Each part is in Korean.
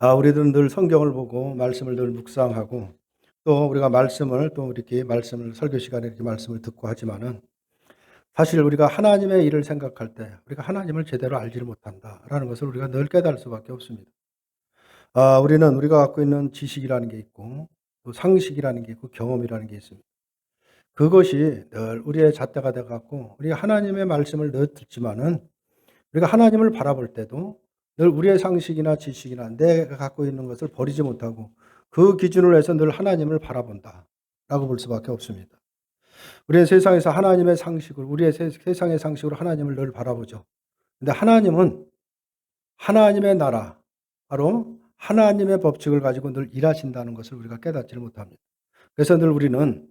우리들은 늘 성경을 보고 말씀을 늘 묵상하고 또 우리가 말씀을 또 이렇게 말씀을 설교 시간에 이렇게 말씀을 듣고 하지만은 사실 우리가 하나님의 일을 생각할 때 우리가 하나님을 제대로 알지를 못한다라는 것을 우리가 늘 깨달을 수밖에 없습니다. 우리는 우리가 갖고 있는 지식이라는 게 있고 또 상식이라는 게 있고 경험이라는 게 있습니다. 그것이 늘 우리의 잣대가 돼 갖고 우리가 하나님의 말씀을 늘 듣지만은 우리가 하나님을 바라볼 때도 늘 우리의 상식이나 지식이나 내가 갖고 있는 것을 버리지 못하고 그 기준으로 해서 늘 하나님을 바라본다라고 볼 수밖에 없습니다. 우리는 세상에서 하나님의 상식을 우리의 세상의 상식으로 하나님을 늘 바라보죠. 근데 하나님은 하나님의 나라, 바로 하나님의 법칙을 가지고 늘 일하신다는 것을 우리가 깨닫지를 못합니다. 그래서 늘 우리는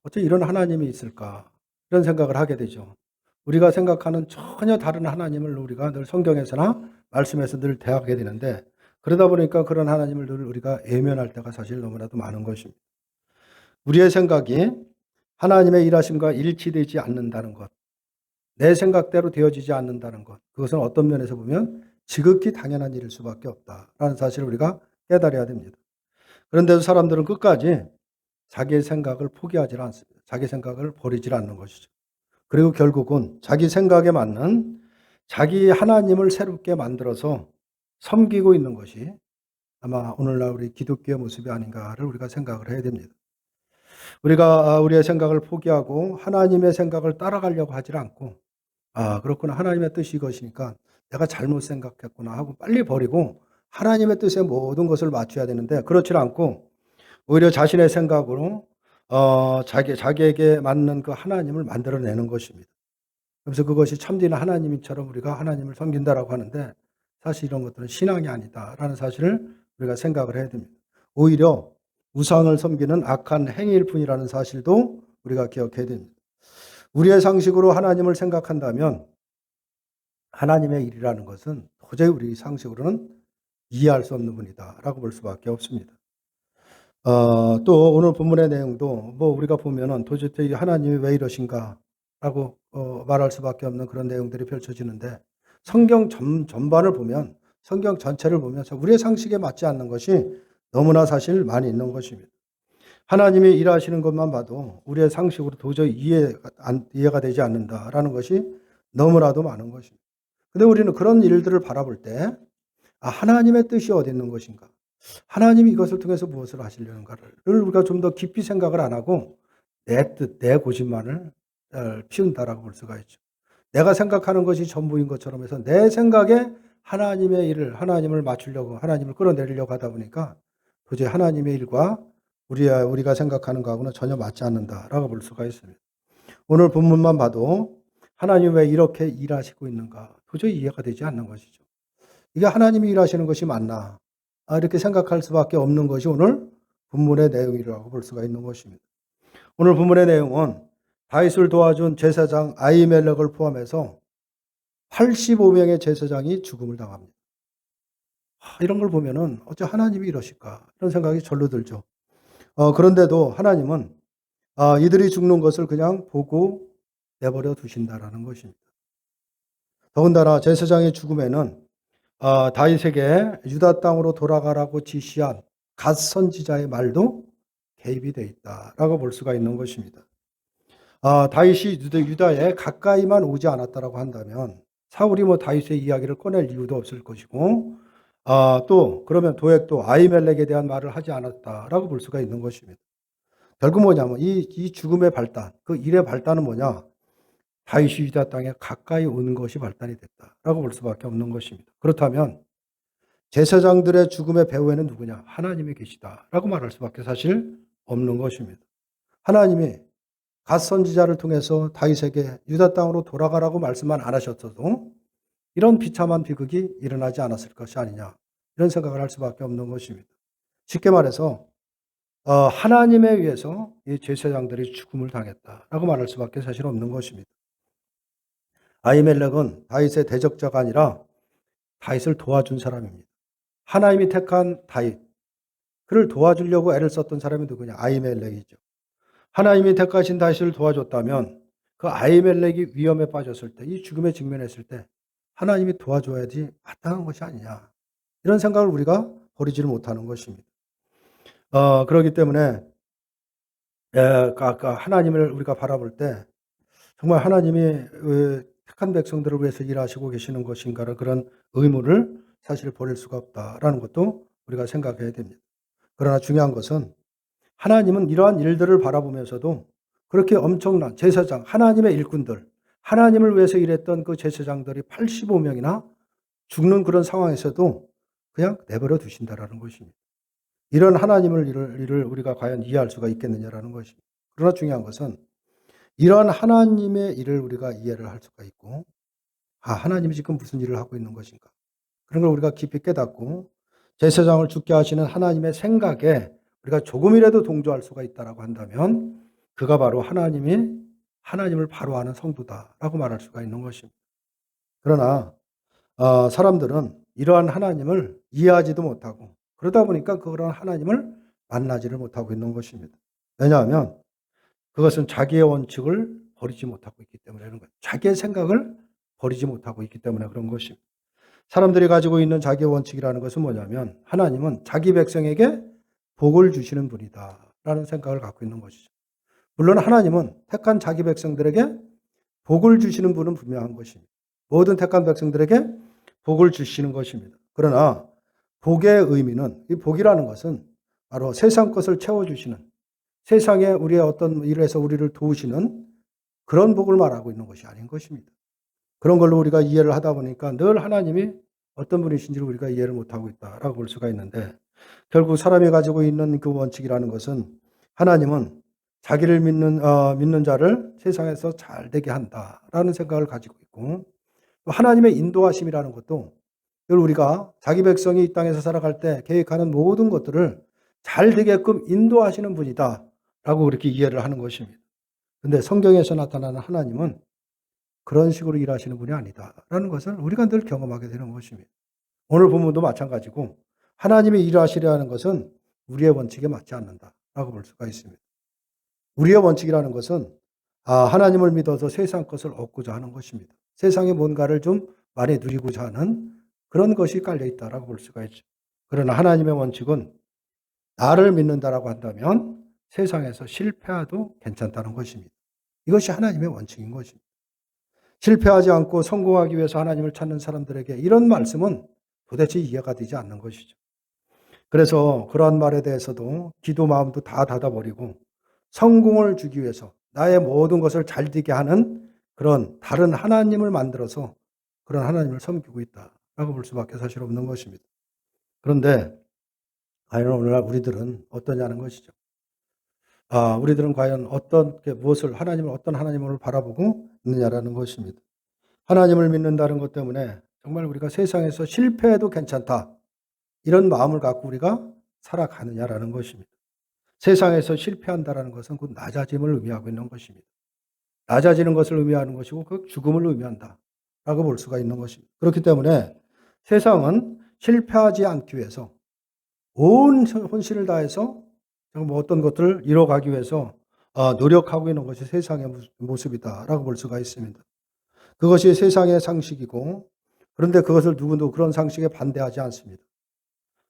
어떻게 이런 하나님이 있을까? 이런 생각을 하게 되죠. 우리가 생각하는 전혀 다른 하나님을 우리가 늘 성경에서나 말씀에서 늘 대하게 되는데 그러다 보니까 그런 하나님을 늘 우리가 외면할 때가 사실 너무나도 많은 것입니다. 우리의 생각이 하나님의 일하심과 일치되지 않는다는 것, 내 생각대로 되어지지 않는다는 것, 그것은 어떤 면에서 보면 지극히 당연한 일일 수밖에 없다라는 사실을 우리가 깨달아야 됩니다. 그런데도 사람들은 끝까지 자기의 생각을 포기하지 않습니다. 자기 생각을 버리지 않는 것이죠. 그리고 결국은 자기 생각에 맞는 자기 하나님을 새롭게 만들어서 섬기고 있는 것이 아마 오늘날 우리 기독교의 모습이 아닌가를 우리가 생각을 해야 됩니다. 우리가 우리의 생각을 포기하고 하나님의 생각을 따라가려고 하지 않고 그렇구나. 하나님의 뜻이 이것이니까 내가 잘못 생각했구나 하고 빨리 버리고 하나님의 뜻에 모든 것을 맞춰야 되는데 그렇지 않고 오히려 자신의 생각으로 자기에게 맞는 그 하나님을 만들어내는 것입니다. 그래서 그것이 참된 하나님처럼 우리가 하나님을 섬긴다라고 하는데 사실 이런 것들은 신앙이 아니다라는 사실을 우리가 생각을 해야 됩니다. 오히려 우상을 섬기는 악한 행위일 뿐이라는 사실도 우리가 기억해야 됩니다. 우리의 상식으로 하나님을 생각한다면 하나님의 일이라는 것은 도저히 우리 상식으로는 이해할 수 없는 분이다라고 볼 수밖에 없습니다. 또 오늘 본문의 내용도 우리가 보면은 도대체 하나님이 왜 이러신가라고 말할 수밖에 없는 그런 내용들이 펼쳐지는데 성경 전반을 보면 성경 전체를 보면서 우리의 상식에 맞지 않는 것이 너무나 사실 많이 있는 것입니다. 하나님이 일하시는 것만 봐도 우리의 상식으로 도저히 이해가 되지 않는다라는 것이 너무나도 많은 것입니다. 근데 우리는 그런 일들을 바라볼 때 하나님의 뜻이 어디 있는 것인가? 하나님이 이것을 통해서 무엇을 하시려는가를 우리가 좀 더 깊이 생각을 안 하고 내 뜻, 내 고집만을 피운다라고 볼 수가 있죠. 내가 생각하는 것이 전부인 것처럼 해서 내 생각에 하나님의 일을, 하나님을 맞추려고, 하나님을 끌어내리려고 하다 보니까 도저히 하나님의 일과 우리가 생각하는 것하고는 전혀 맞지 않는다라고 볼 수가 있습니다. 오늘 본문만 봐도 하나님 왜 이렇게 일하시고 있는가 도저히 이해가 되지 않는 것이죠. 이게 하나님이 일하시는 것이 맞나? 이렇게 생각할 수밖에 없는 것이 오늘 본문의 내용이라고 볼 수가 있는 것입니다. 오늘 본문의 내용은 다윗을 도와준 제사장 아히멜렉을 포함해서 85명의 제사장이 죽음을 당합니다. 이런 걸 보면은 어째 하나님이 이러실까? 이런 생각이 절로 들죠. 그런데도 하나님은 이들이 죽는 것을 그냥 보고 내버려 두신다라는 것입니다. 더군다나 제사장의 죽음에는 다윗에게 유다 땅으로 돌아가라고 지시한 갓 선지자의 말도 개입이 되어 있다라고 볼 수가 있는 것입니다. 다윗이 유다에 가까이만 오지 않았다라고 한다면 사울이 다윗의 이야기를 꺼낼 이유도 없을 것이고 또 그러면 도액도 아히멜렉에 대한 말을 하지 않았다라고 볼 수가 있는 것입니다. 결국 뭐냐면 이 죽음의 발단, 그 일의 발단은 뭐냐? 다윗이 유다 땅에 가까이 오는 것이 발단이 됐다라고 볼 수밖에 없는 것입니다. 그렇다면 제사장들의 죽음의 배후에는 누구냐? 하나님이 계시다라고 말할 수밖에 사실 없는 것입니다. 하나님이 갓 선지자를 통해서 다윗에게 유다 땅으로 돌아가라고 말씀만 안 하셨어도 이런 비참한 비극이 일어나지 않았을 것이 아니냐 이런 생각을 할 수밖에 없는 것입니다. 쉽게 말해서 하나님에 의해서 이 제사장들이 죽음을 당했다라고 말할 수밖에 사실 없는 것입니다. 아히멜렉은 다윗의 대적자가 아니라 다윗을 도와준 사람입니다. 하나님이 택한 다윗, 그를 도와주려고 애를 썼던 사람이 누구냐? 아히멜렉이죠. 하나님이 택하신 다윗을 도와줬다면 그 아히멜렉이 위험에 빠졌을 때, 이 죽음에 직면했을 때 하나님이 도와줘야지 마땅한 것이 아니냐. 이런 생각을 우리가 버리지를 못하는 것입니다. 그렇기 때문에 하나님을 우리가 바라볼 때 정말 하나님이 택한 백성들을 위해서 일하시고 계시는 것인가를 그런 의무를 사실 버릴 수가 없다라는 것도 우리가 생각해야 됩니다. 그러나 중요한 것은 하나님은 이러한 일들을 바라보면서도 그렇게 엄청난 제사장, 하나님의 일꾼들, 하나님을 위해서 일했던 그 제사장들이 85명이나 죽는 그런 상황에서도 그냥 내버려 두신다라는 것입니다. 이런 하나님을 일을 우리가 과연 이해할 수가 있겠느냐라는 것입니다. 그러나 중요한 것은 이러한 하나님의 일을 우리가 이해를 할 수가 있고, 하나님이 지금 무슨 일을 하고 있는 것인가? 그런 걸 우리가 깊이 깨닫고 제사장을 죽게 하시는 하나님의 생각에 우리가 조금이라도 동조할 수가 있다라고 한다면 그가 바로 하나님을 바로 아는 성도다라고 말할 수가 있는 것입니다. 그러나 사람들은 이러한 하나님을 이해하지도 못하고 그러다 보니까 그런 하나님을 만나지를 못하고 있는 것입니다. 왜냐하면 그것은 자기의 원칙을 버리지 못하고 있기 때문에 그런 거예요. 자기의 생각을 버리지 못하고 있기 때문에 그런 것입니다. 사람들이 가지고 있는 자기의 원칙이라는 것은 뭐냐면 하나님은 자기 백성에게 복을 주시는 분이다라는 생각을 갖고 있는 것이죠. 물론 하나님은 택한 자기 백성들에게 복을 주시는 분은 분명한 것입니다. 모든 택한 백성들에게 복을 주시는 것입니다. 그러나 복의 의미는, 이 복이라는 것은 바로 세상 것을 채워주시는, 세상에 우리의 어떤 일에서 우리를 도우시는 그런 복을 말하고 있는 것이 아닌 것입니다. 그런 걸로 우리가 이해를 하다 보니까 늘 하나님이 어떤 분이신지를 우리가 이해를 못하고 있다라고 볼 수가 있는데, 결국 사람이 가지고 있는 그 원칙이라는 것은 하나님은 자기를 믿는 자를 세상에서 잘 되게 한다라는 생각을 가지고 있고, 하나님의 인도하심이라는 것도 늘 우리가 자기 백성이 이 땅에서 살아갈 때 계획하는 모든 것들을 잘 되게끔 인도하시는 분이다라고 그렇게 이해를 하는 것입니다. 그런데 성경에서 나타나는 하나님은 그런 식으로 일하시는 분이 아니다라는 것을 우리가 늘 경험하게 되는 것입니다. 오늘 본문도 마찬가지고 하나님이 일하시려는 것은 우리의 원칙에 맞지 않는다라고 볼 수가 있습니다. 우리의 원칙이라는 것은 하나님을 믿어서 세상 것을 얻고자 하는 것입니다. 세상의 뭔가를 좀 많이 누리고자 하는 그런 것이 깔려 있다라고 볼 수가 있죠. 그러나 하나님의 원칙은 나를 믿는다라고 한다면 세상에서 실패해도 괜찮다는 것입니다. 이것이 하나님의 원칙인 것입니다. 실패하지 않고 성공하기 위해서 하나님을 찾는 사람들에게 이런 말씀은 도대체 이해가 되지 않는 것이죠. 그래서 그러한 말에 대해서도 기도 마음도 다 닫아버리고 성공을 주기 위해서 나의 모든 것을 잘 되게 하는 그런 다른 하나님을 만들어서 그런 하나님을 섬기고 있다라고 볼 수밖에 사실 없는 것입니다. 그런데 과연 오늘날 우리들은 어떠냐는 것이죠. 우리들은 과연 하나님을 어떤 하나님을 바라보고 있느냐라는 것입니다. 하나님을 믿는다는 것 때문에 정말 우리가 세상에서 실패해도 괜찮다, 이런 마음을 갖고 우리가 살아가느냐라는 것입니다. 세상에서 실패한다라는 것은 곧 낮아짐을 의미하고 있는 것입니다. 낮아지는 것을 의미하는 것이고 그 죽음을 의미한다라고 볼 수가 있는 것입니다. 그렇기 때문에 세상은 실패하지 않기 위해서 온 혼신을 다해서 어떤 것들을 이뤄가기 위해서 노력하고 있는 것이 세상의 모습이다라고 볼 수가 있습니다. 그것이 세상의 상식이고, 그런데 그것을 누구도 그런 상식에 반대하지 않습니다.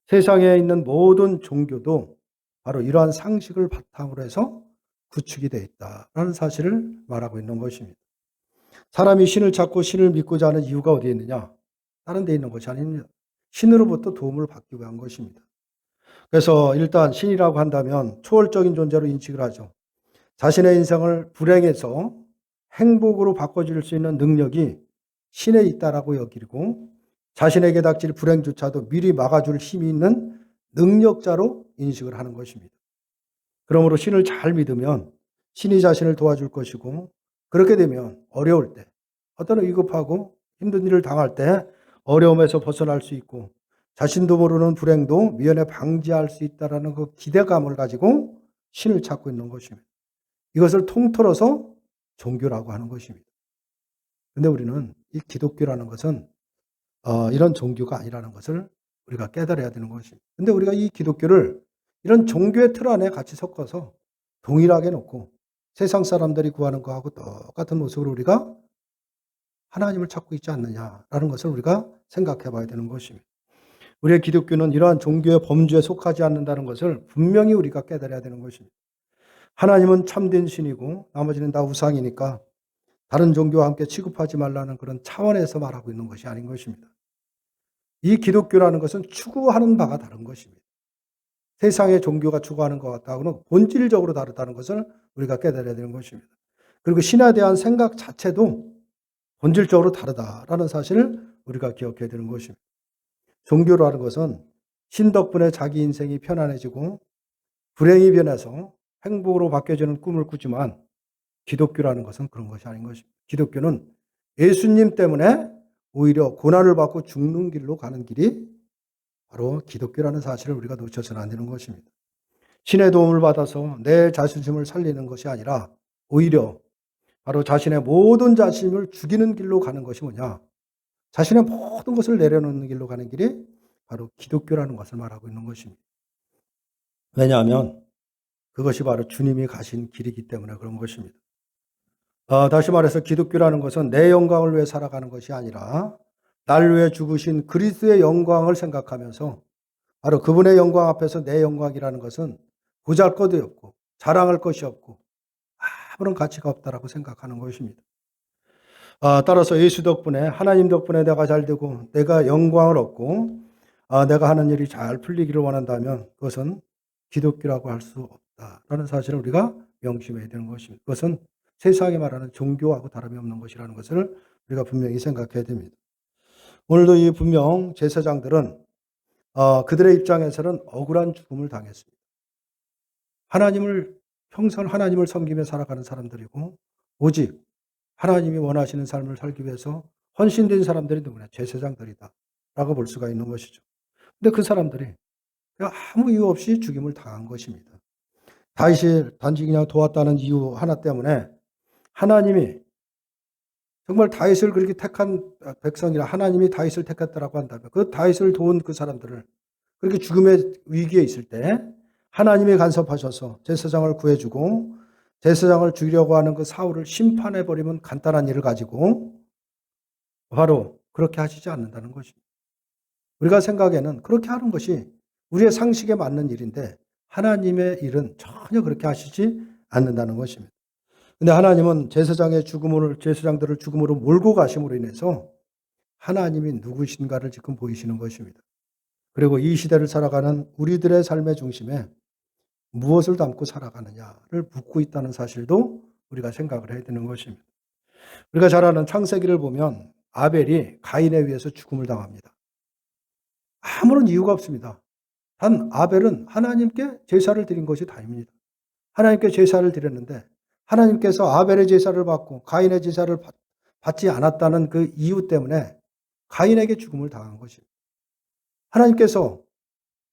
세상에 있는 모든 종교도 바로 이러한 상식을 바탕으로 해서 구축이 되어 있다라는 사실을 말하고 있는 것입니다. 사람이 신을 찾고 신을 믿고자 하는 이유가 어디에 있느냐? 다른 데 있는 것이 아닙니다. 신으로부터 도움을 받기 위한 것입니다. 그래서 일단 신이라고 한다면 초월적인 존재로 인식을 하죠. 자신의 인생을 불행에서 행복으로 바꿔줄 수 있는 능력이 신에 있다라고 여기고, 자신에게 닥칠 불행조차도 미리 막아줄 힘이 있는 능력자로 인식을 하는 것입니다. 그러므로 신을 잘 믿으면 신이 자신을 도와줄 것이고, 그렇게 되면 어려울 때, 어떤 위급하고 힘든 일을 당할 때 어려움에서 벗어날 수 있고, 자신도 모르는 불행도 미연에 방지할 수 있다는 그 기대감을 가지고 신을 찾고 있는 것입니다. 이것을 통틀어서 종교라고 하는 것입니다. 그런데 우리는 이 기독교라는 것은 이런 종교가 아니라는 것을 우리가 깨달아야 되는 것입니다. 그런데 우리가 이 기독교를 이런 종교의 틀 안에 같이 섞어서 동일하게 놓고 세상 사람들이 구하는 것하고 똑같은 모습으로 우리가 하나님을 찾고 있지 않느냐라는 것을 우리가 생각해 봐야 되는 것입니다. 우리의 기독교는 이러한 종교의 범주에 속하지 않는다는 것을 분명히 우리가 깨달아야 되는 것입니다. 하나님은 참된 신이고 나머지는 다 우상이니까 다른 종교와 함께 취급하지 말라는 그런 차원에서 말하고 있는 것이 아닌 것입니다. 이 기독교라는 것은 추구하는 바가 다른 것입니다. 세상의 종교가 추구하는 것 같다고는 본질적으로 다르다는 것을 우리가 깨달아야 되는 것입니다. 그리고 신에 대한 생각 자체도 본질적으로 다르다라는 사실을 우리가 기억해야 되는 것입니다. 종교라는 것은 신 덕분에 자기 인생이 편안해지고 불행이 변해서 행복으로 바뀌어지는 꿈을 꾸지만 기독교라는 것은 그런 것이 아닌 것입니다. 기독교는 예수님 때문에 오히려 고난을 받고 죽는 길로 가는 길이 바로 기독교라는 사실을 우리가 놓쳐서는 안 되는 것입니다. 신의 도움을 받아서 내 자존심을 살리는 것이 아니라 오히려 바로 자신의 모든 자신을 죽이는 길로 가는 것이 뭐냐? 자신의 모든 것을 내려놓는 길로 가는 길이 바로 기독교라는 것을 말하고 있는 것입니다. 왜냐하면 그것이 바로 주님이 가신 길이기 때문에 그런 것입니다. 다시 말해서 기독교라는 것은 내 영광을 위해 살아가는 것이 아니라 날 위해 죽으신 그리스도의 영광을 생각하면서 바로 그분의 영광 앞에서 내 영광이라는 것은 보잘것이 없고 자랑할 것이 없고 아무런 가치가 없다라고 생각하는 것입니다. 따라서 예수 덕분에 하나님 덕분에 내가 잘 되고 내가 영광을 얻고 내가 하는 일이 잘 풀리기를 원한다면 그것은 기독교라고 할 수 없다라는 사실을 우리가 명심해야 되는 것입니다. 그것은 세상이 말하는 종교하고 다름이 없는 것이라는 것을 우리가 분명히 생각해야 됩니다. 오늘도 이 분명 제사장들은 그들의 입장에서는 억울한 죽음을 당했습니다. 평생 하나님을 섬기며 살아가는 사람들이고 오직 하나님이 원하시는 삶을 살기 위해서 헌신된 사람들이 누구냐? 제사장들이다 라고 볼 수가 있는 것이죠. 근데 그 사람들이 아무 이유 없이 죽임을 당한 것입니다. 다윗을 단지 그냥 도왔다는 이유 하나 때문에 하나님이 정말 다윗을 그렇게 택한 백성이라 하나님이 다윗을 택했다라고 한다면 그 다윗을 도운 그 사람들을 그렇게 죽음의 위기에 있을 때 하나님이 간섭하셔서 제사장을 구해주고 제사장을 죽이려고 하는 그 사울을 심판해버리면 간단한 일을 가지고 바로 그렇게 하시지 않는다는 것입니다. 우리가 생각에는 그렇게 하는 것이 우리의 상식에 맞는 일인데 하나님의 일은 전혀 그렇게 하시지 않는다는 것입니다. 근데 하나님은 제사장들을 죽음으로 몰고 가심으로 인해서 하나님이 누구신가를 지금 보이시는 것입니다. 그리고 이 시대를 살아가는 우리들의 삶의 중심에 무엇을 담고 살아가느냐를 묻고 있다는 사실도 우리가 생각을 해야 되는 것입니다. 우리가 잘 아는 창세기를 보면 아벨이 가인에 의해서 죽음을 당합니다. 아무런 이유가 없습니다. 단 아벨은 하나님께 제사를 드린 것이 다입니다. 하나님께 제사를 드렸는데 하나님께서 아벨의 제사를 받고 가인의 제사를 받지 않았다는 그 이유 때문에 가인에게 죽음을 당한 것입니다. 하나님께서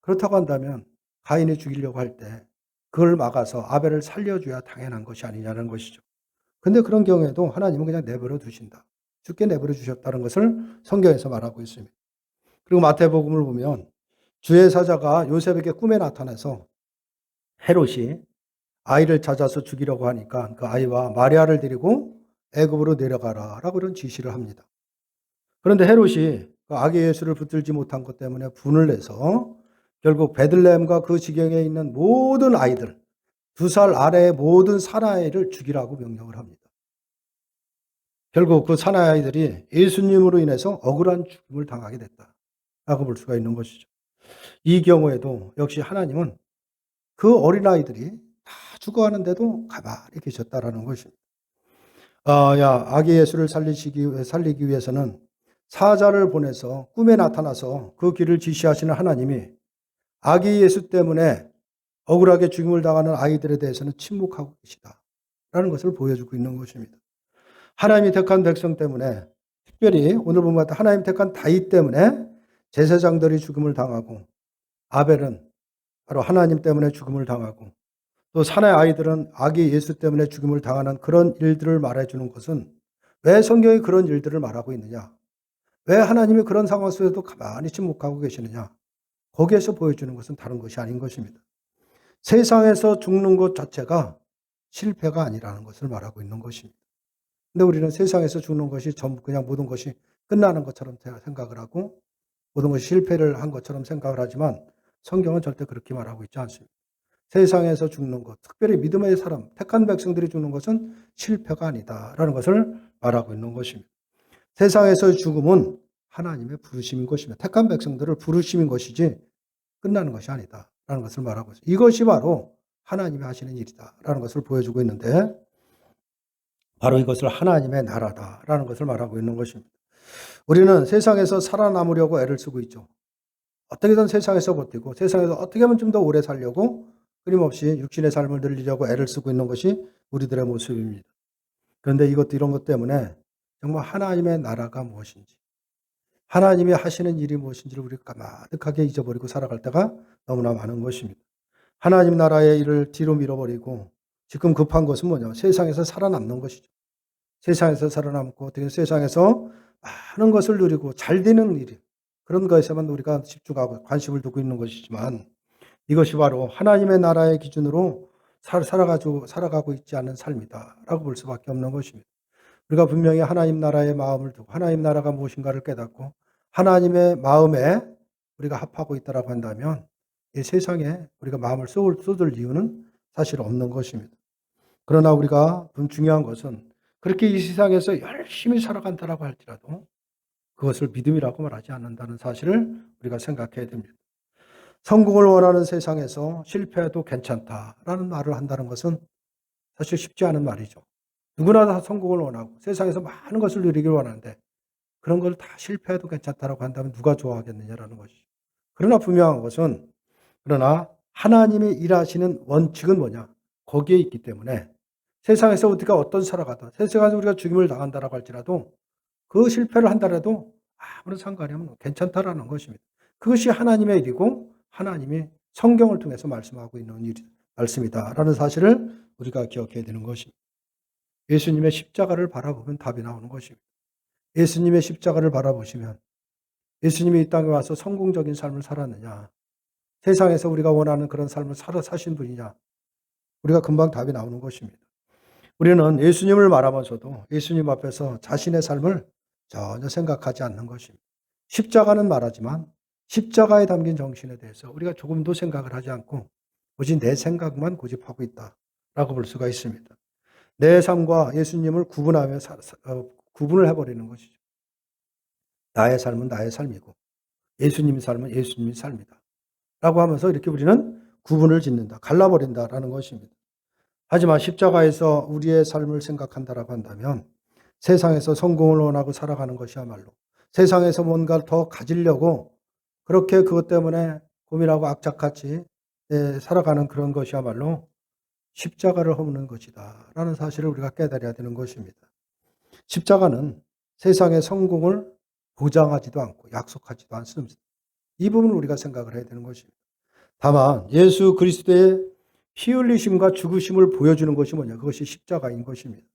그렇다고 한다면 가인이 죽이려고 할 때 그걸 막아서 아벨을 살려줘야 당연한 것이 아니냐는 것이죠. 근데 그런 경우에도 하나님은 그냥 내버려 두신다. 죽게 내버려 주셨다는 것을 성경에서 말하고 있습니다. 그리고 마태복음을 보면 주의 사자가 요셉에게 꿈에 나타나서 헤롯이 아이를 찾아서 죽이려고 하니까 그 아이와 마리아를 데리고 애굽으로 내려가라라고 이런 지시를 합니다. 그런데 헤롯이 그 아기 예수를 붙들지 못한 것 때문에 분을 내서 결국 베들레헴과 그 지경에 있는 모든 아이들, 2살 아래의 모든 사나이를 죽이라고 명령을 합니다. 결국 그 사나이들이 예수님으로 인해서 억울한 죽음을 당하게 됐다라고 볼 수가 있는 것이죠. 이 경우에도 역시 하나님은 그 어린아이들이 다 죽어가는데도 가만히 계셨다라는 것입니다. 아기 예수를 살리기 위해서는 사자를 보내서 꿈에 나타나서 그 길을 지시하시는 하나님이 아기 예수 때문에 억울하게 죽임을 당하는 아이들에 대해서는 침묵하고 계시다라는 것을 보여주고 있는 것입니다. 하나님이 택한 백성 때문에 특별히 오늘 보면 하나님 택한 다윗 때문에 제사장들이 죽음을 당하고 아벨은 바로 하나님 때문에 죽음을 당하고 또 사내 아이들은 아기 예수 때문에 죽음을 당하는 그런 일들을 말해주는 것은 왜 성경이 그런 일들을 말하고 있느냐? 왜 하나님이 그런 상황 속에서도 가만히 침묵하고 계시느냐? 거기에서 보여주는 것은 다른 것이 아닌 것입니다. 세상에서 죽는 것 자체가 실패가 아니라는 것을 말하고 있는 것입니다. 근데 우리는 세상에서 죽는 것이 전부 그냥 모든 것이 끝나는 것처럼 생각을 하고 모든 것이 실패를 한 것처럼 생각을 하지만 성경은 절대 그렇게 말하고 있지 않습니다. 세상에서 죽는 것, 특별히 믿음의 사람, 택한 백성들이 죽는 것은 실패가 아니다라는 것을 말하고 있는 것입니다. 세상에서의 죽음은 하나님의 부르심인 것입니다. 택한 백성들을 부르심인 것이지 끝나는 것이 아니다라는 것을 말하고 있습니다. 이것이 바로 하나님이 하시는 일이다라는 것을 보여주고 있는데 바로 이것을 하나님의 나라다라는 것을 말하고 있는 것입니다. 우리는 세상에서 살아남으려고 애를 쓰고 있죠. 어떻게든 세상에서 버티고 세상에서 어떻게 하면 좀 더 오래 살려고 끊임없이 육신의 삶을 늘리려고 애를 쓰고 있는 것이 우리들의 모습입니다. 그런데 이런 것 때문에 정말 하나님의 나라가 무엇인지, 하나님이 하시는 일이 무엇인지를 우리가 까마득하게 잊어버리고 살아갈 때가 너무나 많은 것입니다. 하나님 나라의 일을 뒤로 밀어버리고 지금 급한 것은 뭐냐? 세상에서 살아남는 것이죠. 세상에서 살아남고 어떻게 세상에서 많은 것을 누리고 잘 되는 일, 그런 것에만 우리가 집중하고 관심을 두고 있는 것이지만 이것이 바로 하나님의 나라의 기준으로 살아가고 있지 않은 삶이다라고 볼 수밖에 없는 것입니다. 우리가 분명히 하나님 나라의 마음을 두고 하나님 나라가 무엇인가를 깨닫고 하나님의 마음에 우리가 합하고 있다라고 한다면 이 세상에 우리가 마음을 쏟을 이유는 사실 없는 것입니다. 그러나 우리가 중요한 것은 그렇게 이 세상에서 열심히 살아간다라고 할지라도 그것을 믿음이라고 말하지 않는다는 사실을 우리가 생각해야 됩니다. 성공을 원하는 세상에서 실패해도 괜찮다라는 말을 한다는 것은 사실 쉽지 않은 말이죠. 누구나 다 성공을 원하고 세상에서 많은 것을 누리길 원하는데 그런 걸 다 실패해도 괜찮다라고 한다면 누가 좋아하겠느냐라는 것이죠. 그러나 분명한 것은 그러나 하나님이 일하시는 원칙은 뭐냐? 거기에 있기 때문에 세상에서 우리가 어떤 살아가든 세상에서 우리가 죽임을 당한다라고 할지라도 그 실패를 한다라도 아무런 상관이 없는 괜찮다라는 것입니다. 그것이 하나님의 일이고 하나님이 성경을 통해서 말씀하고 있는 말씀이다라는 사실을 우리가 기억해야 되는 것입니다. 예수님의 십자가를 바라보면 답이 나오는 것입니다. 예수님의 십자가를 바라보시면 예수님이 이 땅에 와서 성공적인 삶을 살았느냐, 세상에서 우리가 원하는 그런 삶을 사신 분이냐, 우리가 금방 답이 나오는 것입니다. 우리는 예수님을 말하면서도 예수님 앞에서 자신의 삶을 전혀 생각하지 않는 것입니다. 십자가는 말하지만 십자가에 담긴 정신에 대해서 우리가 조금도 생각을 하지 않고 오직 내 생각만 고집하고 있다라고 볼 수가 있습니다. 내 삶과 예수님을 구분을 해버리는 것이죠. 나의 삶은 나의 삶이고 예수님의 삶은 예수님의 삶이다 라고 하면서 이렇게 우리는 구분을 짓는다, 갈라버린다라는 것입니다. 하지만 십자가에서 우리의 삶을 생각한다라고 한다면 세상에서 성공을 원하고 살아가는 것이야말로 세상에서 뭔가를 더 가지려고 그렇게 그것 때문에 고민하고 악착같이 살아가는 그런 것이야말로 십자가를 허무는 것이다 라는 사실을 우리가 깨달아야 되는 것입니다. 십자가는 세상의 성공을 보장하지도 않고 약속하지도 않습니다. 이 부분을 우리가 생각을 해야 되는 것입니다. 다만 예수 그리스도의 피 흘리심과 죽으심을 보여주는 것이 뭐냐? 그것이 십자가인 것입니다.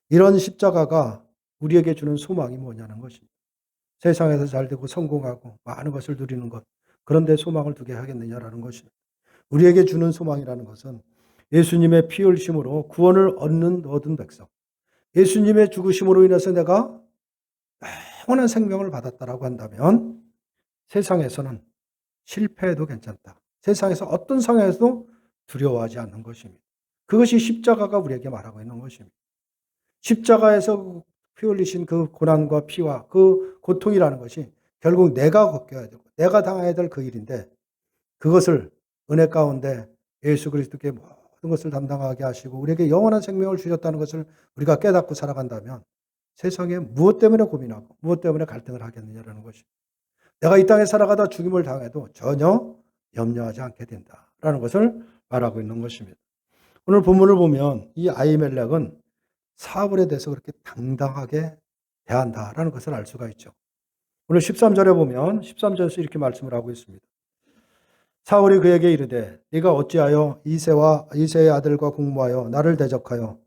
이런 십자가가 우리에게 주는 소망이 뭐냐는 것입니다. 세상에서 잘되고 성공하고 많은 것을 누리는 것, 그런데 소망을 두게 하겠느냐라는 것입니다. 우리에게 주는 소망이라는 것은 예수님의 피 흘리심으로 구원을 얻은 백성, 예수님의 죽으심으로 인해서 내가 영원한 생명을 받았다라고 한다면 세상에서는 실패해도 괜찮다. 세상에서 어떤 상황에서도 두려워하지 않는 것입니다. 그것이 십자가가 우리에게 말하고 있는 것입니다. 십자가에서 피 흘리신 그 고난과 피와 그 고통이라는 것이 결국 내가 겪어야 되고 내가 당해야 될 그 일인데 그것을 은혜 가운데 예수 그리스도께 모든 것을 담당하게 하시고 우리에게 영원한 생명을 주셨다는 것을 우리가 깨닫고 살아간다면 세상에 무엇 때문에 고민하고 무엇 때문에 갈등을 하겠느냐라는 것입니다. 내가 이 땅에 살아가다 죽임을 당해도 전혀 염려하지 않게 된다라는 것을 말하고 있는 것입니다. 오늘 본문을 보면 이 아히멜렉은 사울에 대해서 그렇게 당당하게 대한다라는 것을 알 수가 있죠. 오늘 13절에 보면 13절에서 이렇게 말씀을 하고 있습니다. 사울이 그에게 이르되 네가 어찌하여 이새의 아들과 공모하여 나를 대적하여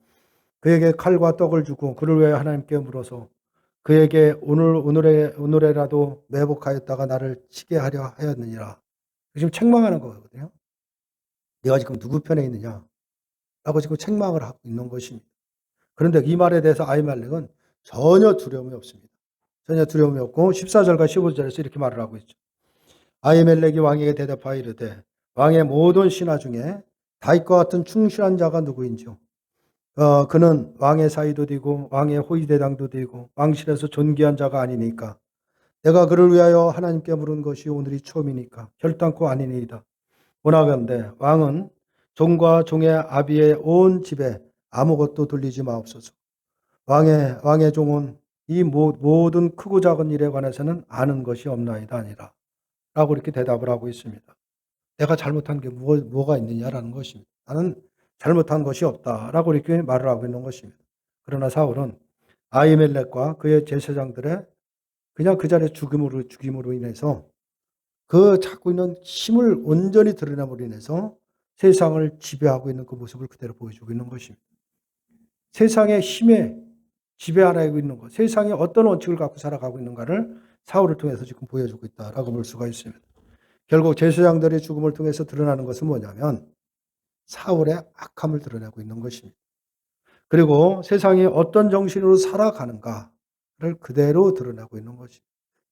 그에게 칼과 떡을 주고 그를 위해 하나님께 물어서 그에게 오늘에라도 매복하였다가 나를 치게 하려 하였느니라. 지금 책망하는 거거든요. 네가 지금 누구 편에 있느냐? 라고 지금 책망을 하고 있는 것입니다. 그런데 이 말에 대해서 아히멜렉은 전혀 두려움이 없습니다. 전혀 두려움이 없고 14절과 15절에서 이렇게 말을 하고 있죠. 아히멜렉이 왕에게 대답하여 이르되 왕의 모든 신하 중에 다윗과 같은 충실한 자가 누구인지요? 그는 왕의 사위도 되고 왕의 호위대장도 되고 왕실에서 존귀한 자가 아니니까 내가 그를 위하여 하나님께 물은 것이 오늘이 처음이니까 결단코 아니니이다. 원하건대 왕은 종과 종의 아비의 온 집에 아무것도 돌리지 마옵소서. 왕의 종은 이 모든 크고 작은 일에 관해서는 아는 것이 없나이다 아니라 라고 이렇게 대답을 하고 있습니다. 내가 잘못한 게 뭐가 있느냐라는 것입니다. 나는 잘못한 것이 없다라고 이렇게 말을 하고 있는 것입니다. 그러나 사울은 아히멜렉과 그의 제사장들의 그냥 그 자리에 죽임으로 인해서 그 갖고 있는 힘을 온전히 드러냄으로 인해서 세상을 지배하고 있는 그 모습을 그대로 보여주고 있는 것입니다. 세상의 힘에 지배하고 있는 것, 세상에 어떤 원칙을 갖고 살아가고 있는가를 사울을 통해서 지금 보여주고 있다라고 볼 수가 있습니다. 결국 제사장들의 죽음을 통해서 드러나는 것은 뭐냐면 사울의 악함을 드러내고 있는 것입니다. 그리고 세상이 어떤 정신으로 살아가는가를 그대로 드러내고 있는 것입니다.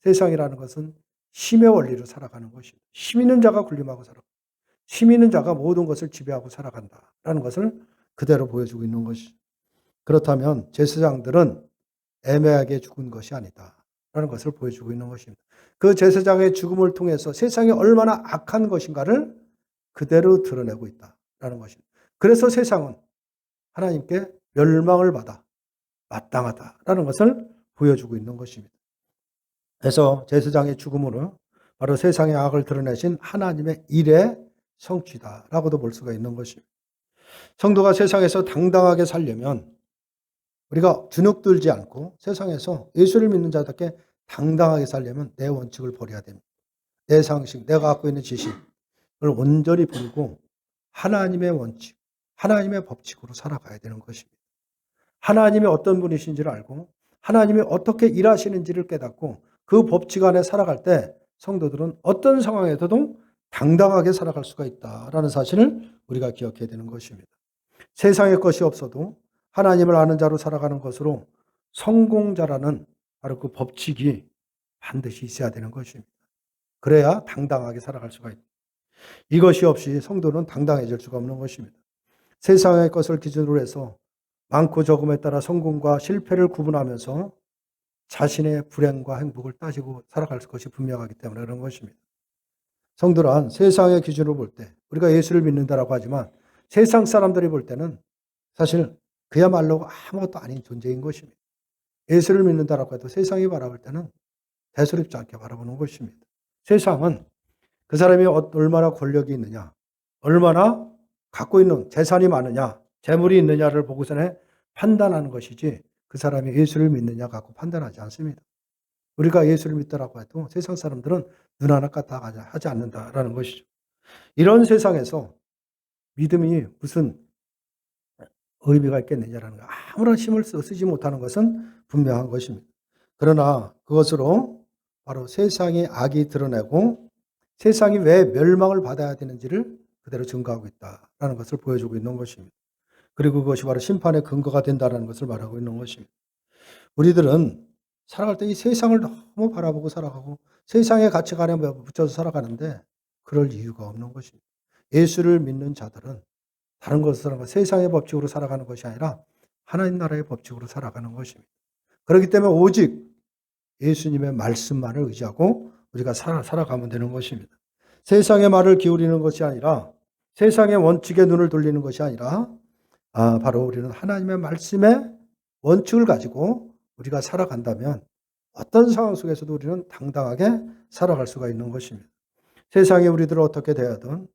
세상이라는 것은 힘의 원리로 살아가는 것입니다. 힘 있는 자가 군림하고 살아간다. 힘 있는 자가 모든 것을 지배하고 살아간다라는 것을 그대로 보여주고 있는 것이죠. 그렇다면 제사장들은 애매하게 죽은 것이 아니다라는 것을 보여주고 있는 것입니다. 그 제사장의 죽음을 통해서 세상이 얼마나 악한 것인가를 그대로 드러내고 있다라는 것입니다. 그래서 세상은 하나님께 멸망을 받아 마땅하다라는 것을 보여주고 있는 것입니다. 그래서 제사장의 죽음으로 바로 세상의 악을 드러내신 하나님의 일의 성취다라고도 볼 수가 있는 것입니다. 성도가 세상에서 당당하게 살려면 우리가 주눅들지 않고 세상에서 예수를 믿는 자답게 당당하게 살려면 내 원칙을 버려야 됩니다. 내 상식, 내가 갖고 있는 지식을 온전히 버리고 하나님의 원칙, 하나님의 법칙으로 살아가야 되는 것입니다. 하나님이 어떤 분이신지를 알고 하나님이 어떻게 일하시는지를 깨닫고 그 법칙 안에 살아갈 때 성도들은 어떤 상황에서도 당당하게 살아갈 수가 있다라는 사실을 우리가 기억해야 되는 것입니다. 세상의 것이 없어도 하나님을 아는 자로 살아가는 것으로 성공자라는 바로 그 법칙이 반드시 있어야 되는 것입니다. 그래야 당당하게 살아갈 수가 있다. 이것이 없이 성도는 당당해질 수가 없는 것입니다. 세상의 것을 기준으로 해서 많고 적음에 따라 성공과 실패를 구분하면서 자신의 불행과 행복을 따지고 살아갈 것이 분명하기 때문에 그런 것입니다. 성도란 세상의 기준으로 볼 때 우리가 예수를 믿는다라고 하지만 세상 사람들이 볼 때는 사실 그야말로 아무것도 아닌 존재인 것입니다. 예수를 믿는다라고 해도 세상이 바라볼 때는 대수롭지 않게 바라보는 것입니다. 세상은 그 사람이 얼마나 권력이 있느냐, 얼마나 갖고 있는 재산이 많으냐, 재물이 있느냐를 보고서는 판단하는 것이지 그 사람이 예수를 믿느냐 갖고 판단하지 않습니다. 우리가 예수를 믿더라고 해도 세상 사람들은 눈 하나 까딱 하지 않는다라는 것이죠. 이런 세상에서 믿음이 무슨 의미가 있겠느냐라는 거, 아무런 힘을 쓰지 못하는 것은 분명한 것입니다. 그러나 그것으로 바로 세상의 악이 드러내고 세상이 왜 멸망을 받아야 되는지를 그대로 증거하고 있다라는 것을 보여주고 있는 것입니다. 그리고 그것이 바로 심판의 근거가 된다는 것을 말하고 있는 것입니다. 우리들은 살아갈 때 이 세상을 너무 바라보고 살아가고 세상의 가치관에 붙여서 살아가는데 그럴 이유가 없는 것입니다. 예수를 믿는 자들은 다른 것을 살아가고 세상의 법칙으로 살아가는 것이 아니라 하나님 나라의 법칙으로 살아가는 것입니다. 그렇기 때문에 오직 예수님의 말씀만을 의지하고 우리가 살아가면 되는 것입니다. 세상의 말을 기울이는 것이 아니라 세상의 원칙에 눈을 돌리는 것이 아니라 바로 우리는 하나님의 말씀의 원칙을 가지고 우리가 살아간다면 어떤 상황 속에서도 우리는 당당하게 살아갈 수가 있는 것입니다. 세상에 우리들을 어떻게 대하든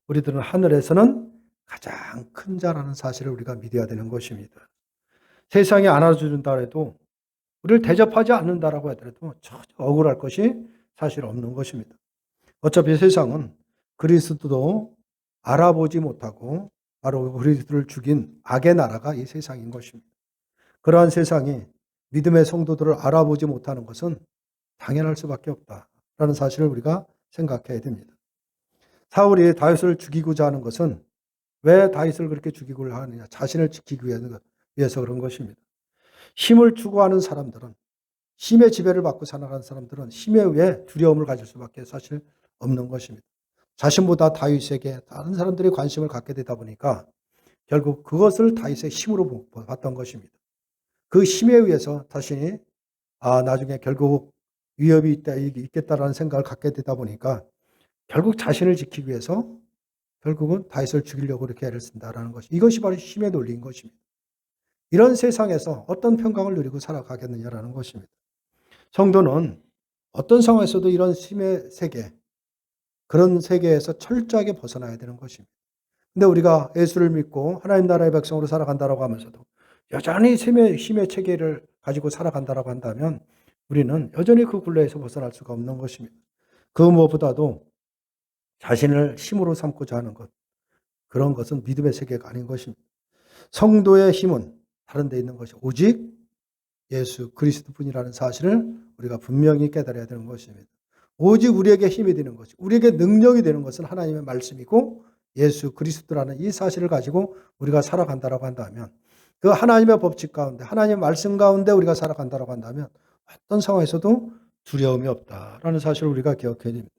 우리들은 하늘에서는 가장 큰 자라는 사실을 우리가 믿어야 되는 것입니다. 세상이 안아준다 해도 우리를 대접하지 않는다라고 하더라도 전혀 억울할 것이 사실 없는 것입니다. 어차피 세상은 그리스도도 알아보지 못하고 바로 그리스도를 죽인 악의 나라가 이 세상인 것입니다. 그러한 세상이 믿음의 성도들을 알아보지 못하는 것은 당연할 수밖에 없다라는 사실을 우리가 생각해야 됩니다. 사울이 다윗을 죽이고자 하는 것은 왜 다윗을 그렇게 죽이고 하느냐? 자신을 지키기 위해서 그런 것입니다. 힘을 추구하는 사람들은 힘의 지배를 받고 살아가는 사람들은 힘에 의해 두려움을 가질 수밖에 사실 없는 것입니다. 자신보다 다윗에게 다른 사람들이 관심을 갖게 되다 보니까 결국 그것을 다윗의 힘으로 봤던 것입니다. 그 힘에 의해서 자신이 나중에 결국 위협이 있겠다라는 생각을 갖게 되다 보니까 결국 자신을 지키기 위해서 결국은 다윗을 죽이려고 이렇게 애를 쓴다라는 것이, 이것이 바로 힘의 논리인 것입니다. 이런 세상에서 어떤 평강을 누리고 살아가겠느냐라는 것입니다. 성도는 어떤 상황에서도 이런 힘의 세계, 그런 세계에서 철저하게 벗어나야 되는 것입니다. 근데 우리가 예수를 믿고 하나님 나라의 백성으로 살아간다라고 하면서도 여전히 힘의 체계를 가지고 살아간다라고 한다면 우리는 여전히 그 굴레에서 벗어날 수가 없는 것입니다. 그 무엇보다도 자신을 힘으로 삼고자 하는 것, 그런 것은 믿음의 세계가 아닌 것입니다. 성도의 힘은 다른 데 있는 것이 오직 예수 그리스도뿐이라는 사실을 우리가 분명히 깨달아야 되는 것입니다. 오직 우리에게 힘이 되는 것, 우리에게 능력이 되는 것은 하나님의 말씀이고 예수 그리스도라는 이 사실을 가지고 우리가 살아간다라고 한다면, 그 하나님의 법칙 가운데, 하나님의 말씀 가운데 우리가 살아간다라고 한다면 어떤 상황에서도 두려움이 없다라는 사실을 우리가 기억해야 됩니다.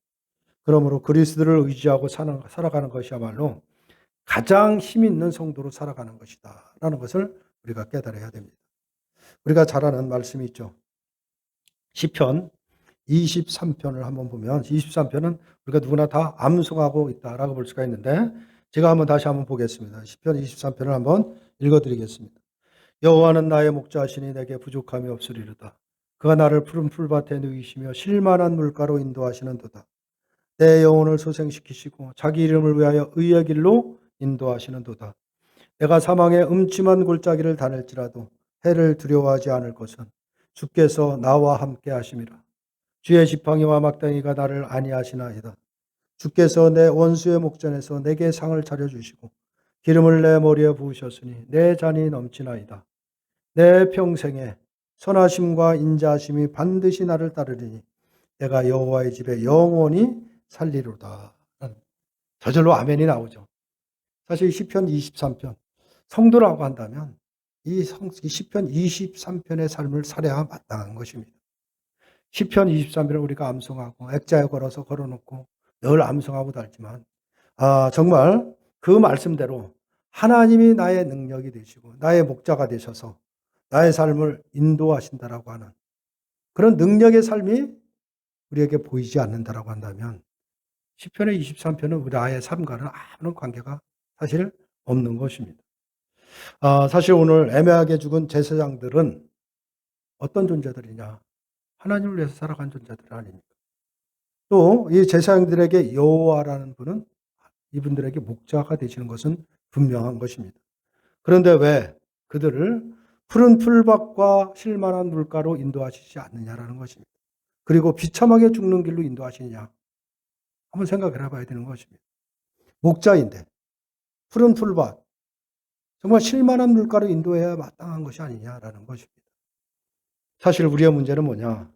그러므로 그리스도를 의지하고 살아가는 것이야말로 가장 힘 있는 성도로 살아가는 것이다라는 것을 우리가 깨달아야 됩니다. 우리가 잘 아는 말씀이 있죠. 시편 23편을 한번 보면 23편은 우리가 누구나 다 암송하고 있다라고 볼 수가 있는데, 제가 다시 한번 보겠습니다. 시편 23편을 한번 읽어드리겠습니다. 여호와는 나의 목자시니 내게 부족함이 없으리로다. 그가 나를 푸른 풀밭에 누이시며 쉴만한 물가로 인도하시는도다. 내 영혼을 소생시키시고 자기 이름을 위하여 의의 길로 인도하시는도다. 내가 사망의 음침한 골짜기를 다닐지라도 해를 두려워하지 않을 것은 주께서 나와 함께 하심이라. 주의 지팡이와 막대기가 나를 안위하시나이다. 주께서 내 원수의 목전에서 내게 상을 차려주시고 기름을 내 머리에 부으셨으니 내 잔이 넘치나이다. 내 평생에 선하심과 인자하심이 반드시 나를 따르리니 내가 여호와의 집에 영원히 살리로다. 저절로 아멘이 나오죠. 사실 시편 23편, 성도라고 한다면 이 시편 23편의 삶을 살아야 마땅한 것입니다. 시편 23편을 우리가 암송하고 액자에 걸어서 걸어놓고 늘 암송하고 달지만 정말 그 말씀대로 하나님이 나의 능력이 되시고 나의 목자가 되셔서 나의 삶을 인도하신다라고 하는 그런 능력의 삶이 우리에게 보이지 않는다라고 한다면 시편의 23편은 나의 삶과는 아무런 관계가 사실 없는 것입니다. 사실 오늘 애매하게 죽은 제사장들은 어떤 존재들이냐? 하나님을 위해서 살아간 존재들 아닙니까? 또 이 제사장들에게 여호와라는 분은 이분들에게 목자가 되시는 것은 분명한 것입니다. 그런데 왜 그들을 푸른 풀밭과 쉴만한 물가로 인도하시지 않느냐라는 것입니다. 그리고 비참하게 죽는 길로 인도하시느냐? 한번 생각을 해봐야 되는 것입니다. 목자인데 푸른 풀밭, 정말 쉴만한 물가로 인도해야 마땅한 것이 아니냐라는 것입니다. 사실 우리의 문제는 뭐냐?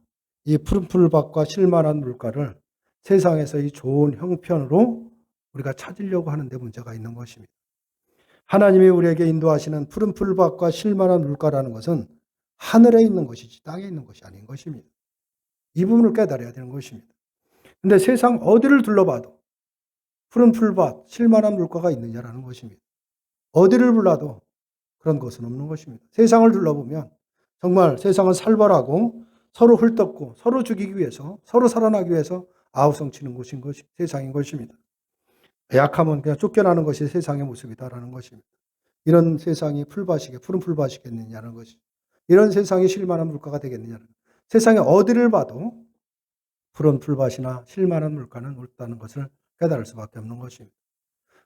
이 푸른 풀밭과 쉴만한 물가를 세상에서의 좋은 형편으로 우리가 찾으려고 하는데 문제가 있는 것입니다. 하나님이 우리에게 인도하시는 푸른 풀밭과 쉴만한 물가라는 것은 하늘에 있는 것이지 땅에 있는 것이 아닌 것입니다. 이 부분을 깨달아야 되는 것입니다. 그런데 세상 어디를 둘러봐도 푸른 풀밭, 쉴만한 물가가 있느냐라는 것입니다. 어디를 불러도 그런 것은 없는 것입니다. 세상을 둘러보면 정말 세상은 살벌하고 서로 헐떡고 서로 죽이기 위해서, 서로 살아나기 위해서 아우성치는 곳인 것이 세상인 것입니다. 약하면 그냥 쫓겨나는 것이 세상의 모습이다라는 것입니다. 이런 세상이 푸른 풀밭이겠느냐는 것이, 이런 세상이 쉴만한 물가가 되겠느냐는, 세상에 어디를 봐도 푸른 풀밭이나 쉴만한 물가는 없다는 것을 깨달을 수밖에 없는 것입니다.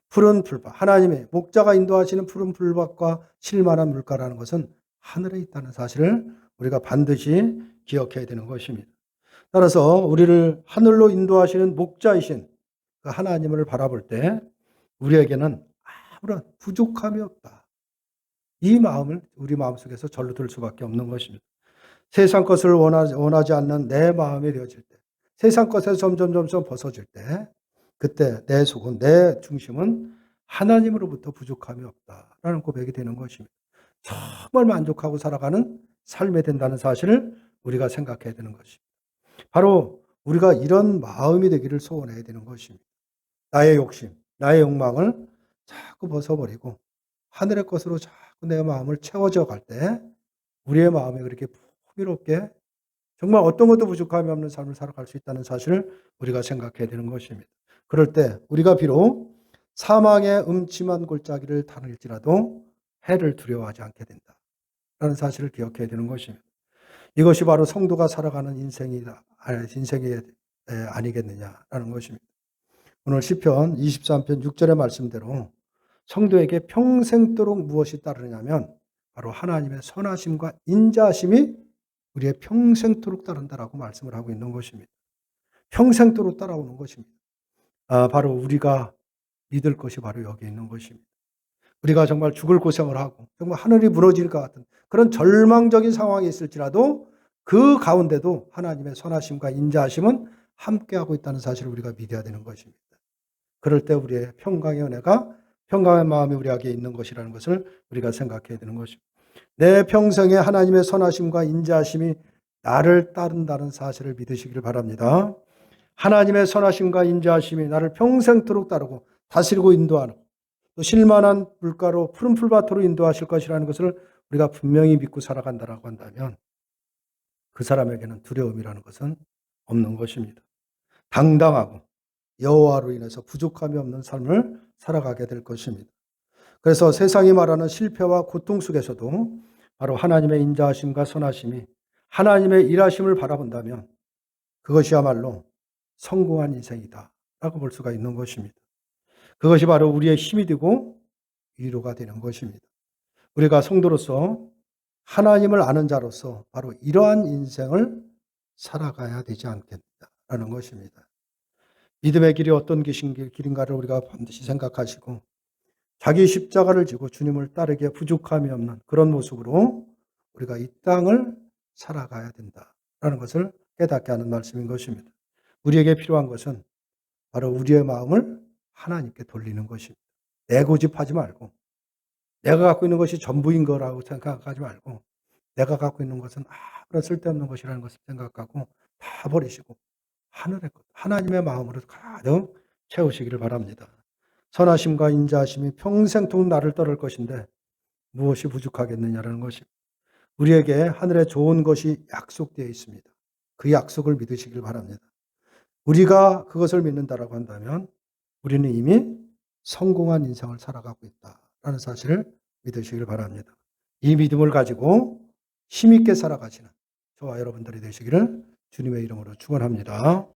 푸른 풀밭, 하나님의 목자가 인도하시는 푸른 풀밭과 쉴만한 물가라는 것은 하늘에 있다는 사실을 우리가 반드시 기억해야 되는 것입니다. 따라서 우리를 하늘로 인도하시는 목자이신 그 하나님을 바라볼 때 우리에게는 아무런 부족함이 없다. 이 마음을 우리 마음속에서 절로 들 수밖에 없는 것입니다. 세상 것을 원하지 않는 내 마음이 되어질 때, 세상 것에서 점점 벗어질 때, 그때 내 속은, 내 중심은 하나님으로부터 부족함이 없다라는 고백이 되는 것입니다. 정말 만족하고 살아가는 삶이 된다는 사실을 우리가 생각해야 되는 것입니다. 바로 우리가 이런 마음이 되기를 소원해야 되는 것입니다. 나의 욕심, 나의 욕망을 자꾸 벗어버리고 하늘의 것으로 자꾸 내 마음을 채워져 갈 때 우리의 마음이 그렇게 풍요롭게 정말 어떤 것도 부족함이 없는 삶을 살아갈 수 있다는 사실을 우리가 생각해야 되는 것입니다. 그럴 때 우리가 비록 사망의 음침한 골짜기를 다닐지라도 해를 두려워하지 않게 된다라는 사실을 기억해야 되는 것입니다. 이것이 바로 성도가 살아가는 인생이 아니겠느냐라는 것입니다. 오늘 시편 23편 6절의 말씀대로 성도에게 평생도록 무엇이 따르냐면 바로 하나님의 선하심과 인자하심이 우리의 평생도록 따른다라고 말씀을 하고 있는 것입니다. 평생도록 따라오는 것입니다. 바로 우리가 믿을 것이 바로 여기 있는 것입니다. 우리가 정말 죽을 고생을 하고 정말 하늘이 무너질 것 같은 그런 절망적인 상황이 있을지라도 그 가운데도 하나님의 선하심과 인자하심은 함께하고 있다는 사실을 우리가 믿어야 되는 것입니다. 그럴 때 우리의 평강의 은혜가 평강의 마음이 우리에게 있는 것이라는 것을 우리가 생각해야 되는 것입니다. 내 평생에 하나님의 선하심과 인자하심이 나를 따른다는 사실을 믿으시기를 바랍니다. 하나님의 선하심과 인자하심이 나를 평생토록 따르고 다스리고 인도하는 또 쉴만한 물가로 푸른 풀밭으로 인도하실 것이라는 것을 우리가 분명히 믿고 살아간다라고 한다면 그 사람에게는 두려움이라는 것은 없는 것입니다. 당당하고 여호와로 인해서 부족함이 없는 삶을 살아가게 될 것입니다. 그래서 세상이 말하는 실패와 고통 속에서도 바로 하나님의 인자하심과 선하심이 하나님의 일하심을 바라본다면 그것이야말로 성공한 인생이다라고 볼 수가 있는 것입니다. 그것이 바로 우리의 힘이 되고 위로가 되는 것입니다. 우리가 성도로서 하나님을 아는 자로서 바로 이러한 인생을 살아가야 되지 않겠다라는 것입니다. 믿음의 길이 어떤 길인가를 우리가 반드시 생각하시고 자기 십자가를 지고 주님을 따르기에 부족함이 없는 그런 모습으로 우리가 이 땅을 살아가야 된다라는 것을 깨닫게 하는 말씀인 것입니다. 우리에게 필요한 것은 바로 우리의 마음을 하나님께 돌리는 것입니다. 내 고집하지 말고 내가 갖고 있는 것이 전부인 거라고 생각하지 말고 내가 갖고 있는 것은 아무런 쓸데없는 것이라는 것을 생각하고 다 버리시고 하늘의 것, 하나님의 마음으로 가득 채우시기를 바랍니다. 선하심과 인자하심이 평생토록 나를 따를 것인데 무엇이 부족하겠느냐라는 것입니다. 우리에게 하늘에 좋은 것이 약속되어 있습니다. 그 약속을 믿으시길 바랍니다. 우리가 그것을 믿는다라고 한다면 우리는 이미 성공한 인생을 살아가고 있다라는 사실을 믿으시길 바랍니다. 이 믿음을 가지고 힘있게 살아가시는 저와 여러분들이 되시기를 주님의 이름으로 축원합니다.